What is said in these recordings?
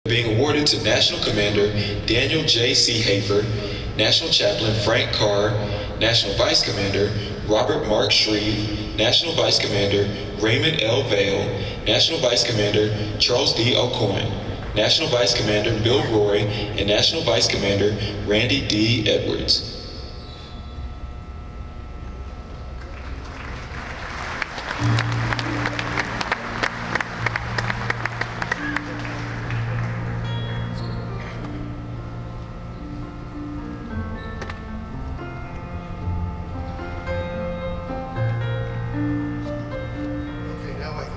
being awarded to National Commander Daniel J.C. Hafer, National Chaplain Frank Carr, National Vice Commander Robert Mark Shreve, National Vice Commander Raymond L. Vale, National Vice Commander Charles D. O'Coin, National Vice Commander Bill Roy, and National Vice Commander Randy D. Edwards.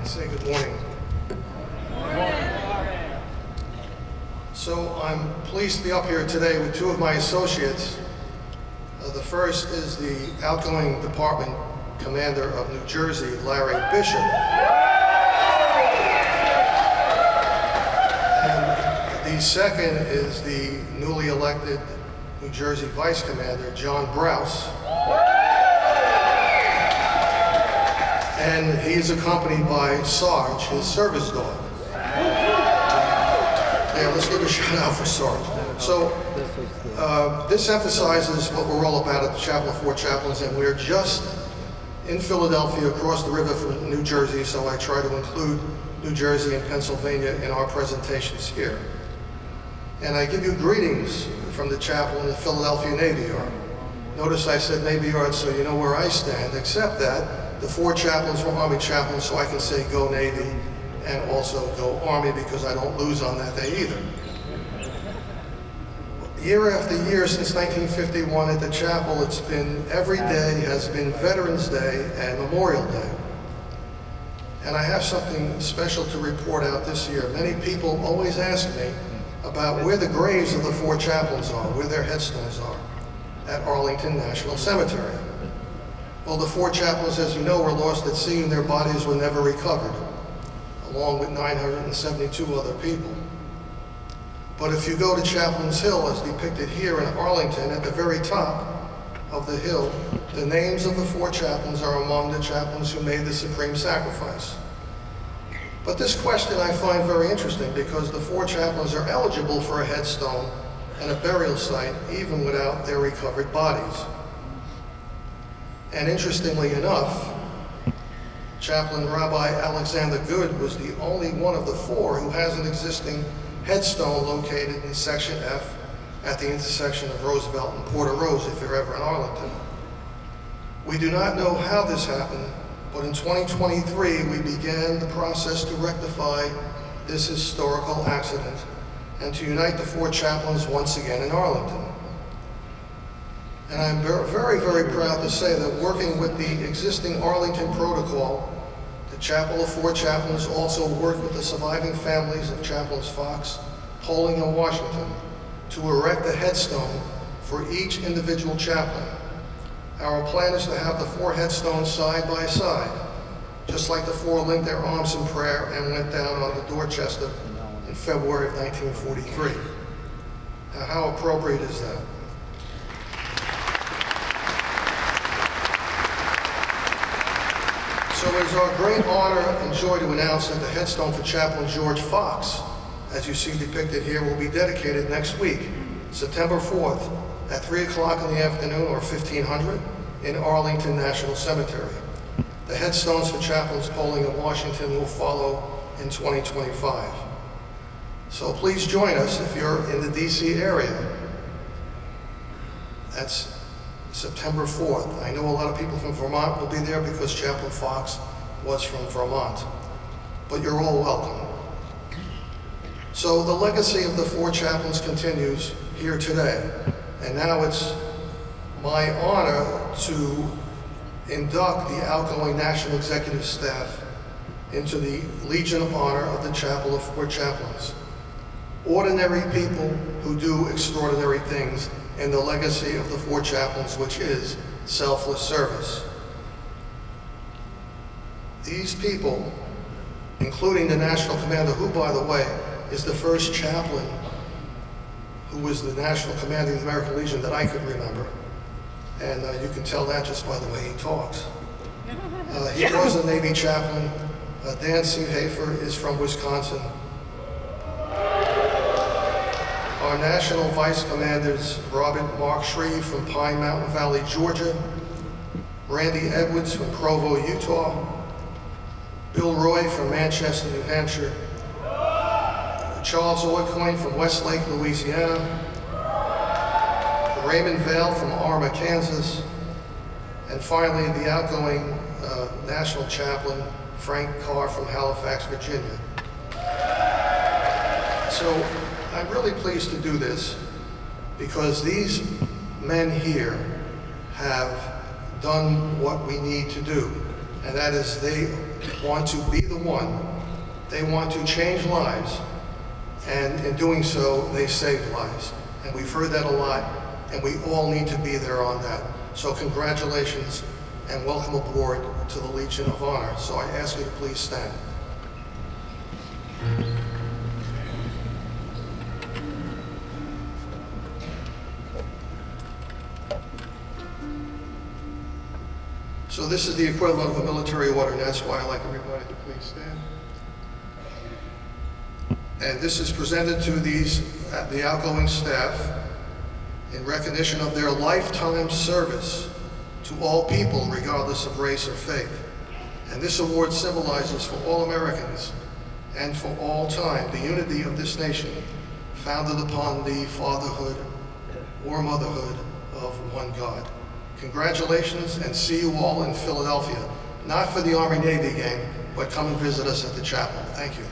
Say good morning. So I'm pleased to be up here today with two of my associates. The first is the outgoing department commander of New Jersey, Larry Bishop. And the second is the newly elected New Jersey vice commander, John Brous. And he is accompanied by Sarge, his service dog. Yeah, let's give a shout out for Sarge. So this emphasizes what we're all about at the Chapel of Four Chaplains, and we're just in Philadelphia, across the river from New Jersey, so I try to include New Jersey and Pennsylvania in our presentations here. And I give you greetings from the chapel in the Philadelphia Navy Yard. Notice I said Navy Yard so you know where I stand, except that the four chaplains were Army chaplains, so I can say go Navy and also go Army because I don't lose on that day either. Year after year since 1951 at the chapel, it's been every day has been Veterans Day and Memorial Day. And I have something special to report out this year. Many people always ask me about where the graves of the four chaplains are, where their headstones are at Arlington National Cemetery. Well, the four chaplains, as you know, were lost at sea and their bodies were never recovered, along with 972 other people. But if you go to Chaplain's Hill, as depicted here in Arlington, at the very top of the hill, the names of the four chaplains are among the chaplains who made the supreme sacrifice. But this question I find very interesting because the four chaplains are eligible for a headstone and a burial site even without their recovered bodies. And interestingly enough, Chaplain Rabbi Alexander Good was the only one of the four who has an existing headstone located in Section F at the intersection of Roosevelt and Porter Rose, if you're ever in Arlington. We do not know how this happened, but in 2023, we began the process to rectify this historical accident and to unite the four chaplains once again in Arlington. And I'm very, very proud to say that working with the existing Arlington protocol, the Chapel of Four Chaplains also worked with the surviving families of Chaplains Fox, Poling, and Washington to erect a headstone for each individual chaplain. Our plan is to have the four headstones side by side, just like the four linked their arms in prayer and went down on the Dorchester in February of 1943. Now, how appropriate is that? So it is our great honor and joy to announce that the headstone for Chaplain George Fox, as you see depicted here, will be dedicated next week, September 4th, at 3 o'clock in the afternoon or 1500 in Arlington National Cemetery. The headstones for Chaplains Poling and Washington will follow in 2025. So please join us if you're in the DC area. That's September 4th. I know a lot of people from Vermont will be there because Chaplain Fox was from Vermont. But you're all welcome. So the legacy of the four chaplains continues here today. And now it's my honor to induct the outgoing National Executive Staff into the Legion of Honor of the Chapel of Four Chaplains. Ordinary people who do extraordinary things in the legacy of the four chaplains, which is selfless service. These people, including the National Commander, who, by the way, is the first chaplain who was the National Commander of the American Legion that I could remember. And you can tell that just by the way he talks. He was a Navy chaplain. Dan C. Hafer is from Wisconsin. Our National Vice Commanders, Robert Mark Shreve from Pine Mountain Valley, Georgia, Randy Edwards from Provo, Utah, Bill Roy from Manchester, New Hampshire, Charles Orcoin from Westlake, Louisiana, Raymond Vale from Arma, Kansas, and finally the outgoing National Chaplain, Frank Carr from Halifax, Virginia. So I'm really pleased to do this because these men here have done what we need to do, and that is they want to be the one. They want to change lives, and in doing so, they save lives. And we've heard that a lot, and we all need to be there on that. So congratulations and welcome aboard to the Legion of Honor. So I ask you to please stand. So this is the equivalent of a military order, and that's why I'd like everybody to please stand. And this is presented to the outgoing staff in recognition of their lifetime service to all people, regardless of race or faith. And this award symbolizes for all Americans and for all time the unity of this nation, founded upon the fatherhood or motherhood of one God. Congratulations, and see you all in Philadelphia. Not for the Army-Navy game, but come and visit us at the chapel. Thank you.